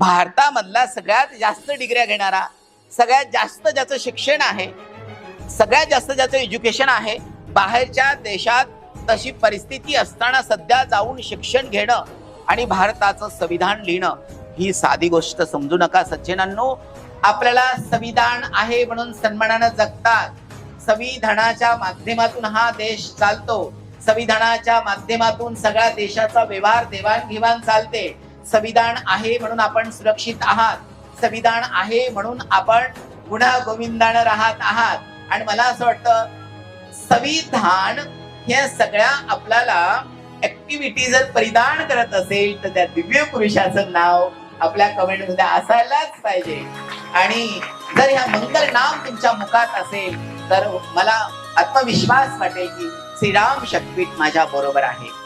भारतामधला सगळ्यात जास्त डिग्र्या घेणारा, सगळ्यात जास्त ज्याचं शिक्षण आहे, सगळ्यात जास्त ज्याचं एज्युकेशन आहे, बाहेरच्या देशात तशी परिस्थिती असताना सध्या जाऊन शिक्षण घेणं आणि भारताचं संविधान लिहिणं ही साधी गोष्ट समजू नका सज्जनांनो. आपल्याला संविधान आहे म्हणून सन्मानानं जगतात. संविधानाच्या माध्यमातून हा देश चालतो. संविधानाच्या माध्यमातून सगळ्या देशाचा व्यवहार देवाणघेवाण चालते. संविधान आहे म्हणून आपण सुरक्षित आहात. संविधान आहे म्हणून आपण गुन्हा गोविंदानं राहत आहात. आणि मला असं वाटतं संविधान हे सगळ्या आपल्याला ऍक्टिव्हिटी जर परिधान करत असेल तर त्या दिव्य पुरुषाचं नाव आपल्या कमेंट मध्ये असायलाच पाहिजे. आणि जर ह्या मंगल नाम तुमच्या मुखात असेल तर मला आत्मविश्वास वाटेल की श्रीराम शक्तीपीठ माझ्या बरोबर आहे.